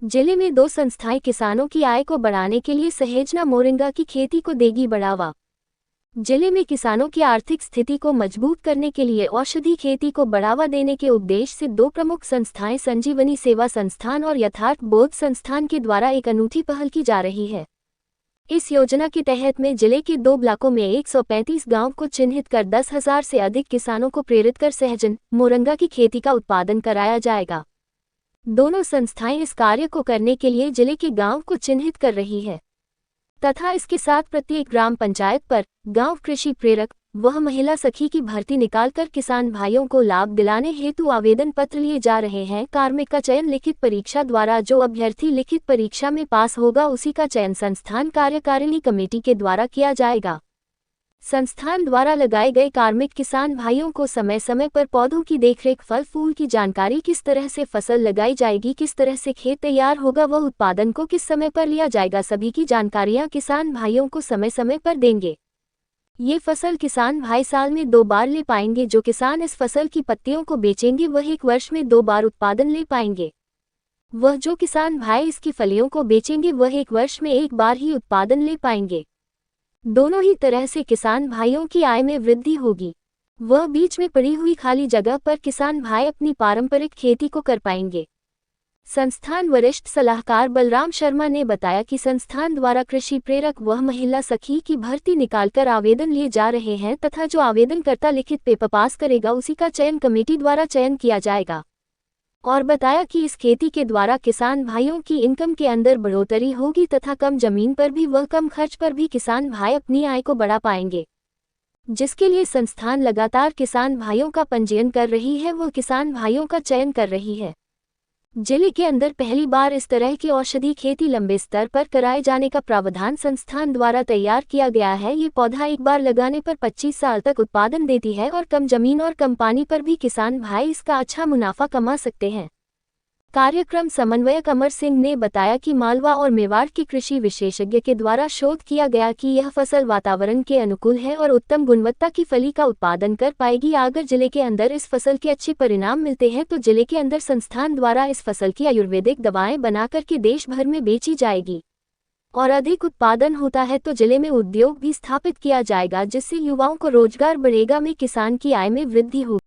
जिले में दो संस्थाएं किसानों की आय को बढ़ाने के लिए सहेजना मोरिंगा की खेती को देगी बढ़ावा। जिले में किसानों की आर्थिक स्थिति को मजबूत करने के लिए औषधि खेती को बढ़ावा देने के उद्देश्य से दो प्रमुख संस्थाएं संजीवनी सेवा संस्थान और यथार्थ बोध संस्थान के द्वारा एक अनूठी पहल की जा रही है। इस योजना के तहत में जिले के 2 ब्लॉकों में 135 गांव को चिन्हित कर 10,000 से अधिक किसानों को प्रेरित कर सहजन मोरंगा की खेती का उत्पादन कराया जाएगा। दोनों संस्थाएं इस कार्य को करने के लिए जिले के गांव को चिन्हित कर रही है तथा इसके साथ प्रत्येक ग्राम पंचायत पर गांव कृषि प्रेरक वह महिला सखी की भर्ती निकालकर किसान भाइयों को लाभ दिलाने हेतु आवेदन पत्र लिए जा रहे हैं। कार्मिक का चयन लिखित परीक्षा द्वारा, जो अभ्यर्थी लिखित परीक्षा में पास होगा उसी का चयन संस्थान कार्यकारिणी कमेटी के द्वारा किया जाएगा। संस्थान द्वारा लगाए गए कार्मिक किसान भाइयों को समय समय पर पौधों की देखरेख, फल फूल की जानकारी, किस तरह से फसल लगाई जाएगी, किस तरह से खेत तैयार होगा, वह उत्पादन को किस समय पर लिया जाएगा, सभी की जानकारियां किसान भाइयों को समय समय पर देंगे। ये फसल किसान भाई साल में 2 बार ले पाएंगे। जो किसान इस फसल की पत्तियों को बेचेंगे वह 1 वर्ष में 2 बार उत्पादन ले पाएंगे। वह जो किसान भाई इसकी फलियों को बेचेंगे वह 1 वर्ष में 1 बार ही उत्पादन ले पाएंगे। दोनों ही तरह से किसान भाइयों की आय में वृद्धि होगी। वह बीच में पड़ी हुई खाली जगह पर किसान भाई अपनी पारंपरिक खेती को कर पाएंगे। संस्थान वरिष्ठ सलाहकार बलराम शर्मा ने बताया कि संस्थान द्वारा कृषि प्रेरक वह महिला सखी की भर्ती निकालकर आवेदन लिए जा रहे हैं तथा जो आवेदनकर्ता लिखित पेपर पास करेगा उसी का चयन कमेटी द्वारा चयन किया जाएगा। और बताया कि इस खेती के द्वारा किसान भाइयों की इनकम के अंदर बढ़ोतरी होगी तथा कम जमीन पर भी वह कम खर्च पर भी किसान भाई अपनी आय को बढ़ा पाएंगे, जिसके लिए संस्थान लगातार किसान भाइयों का पंजीयन कर रही है, वह किसान भाइयों का चयन कर रही है। जिले के अंदर पहली बार इस तरह की औषधि खेती लंबे स्तर पर कराए जाने का प्रावधान संस्थान द्वारा तैयार किया गया है। ये पौधा एक बार लगाने पर 25 साल तक उत्पादन देती है और कम जमीन और कम पानी पर भी किसान भाई इसका अच्छा मुनाफा कमा सकते हैं। कार्यक्रम समन्वयक अमर सिंह ने बताया कि मालवा और मेवाड़ के कृषि विशेषज्ञ के द्वारा शोध किया गया कि यह फसल वातावरण के अनुकूल है और उत्तम गुणवत्ता की फली का उत्पादन कर पाएगी। अगर जिले के अंदर इस फसल के अच्छे परिणाम मिलते हैं तो जिले के अंदर संस्थान द्वारा इस फसल की आयुर्वेदिक दवाएं बनाकर के देश भर में बेची जाएगी और अधिक उत्पादन होता है तो जिले में उद्योग भी स्थापित किया जाएगा, जिससे युवाओं को रोजगार बढ़ेगा, में किसान की आय में वृद्धि होगी।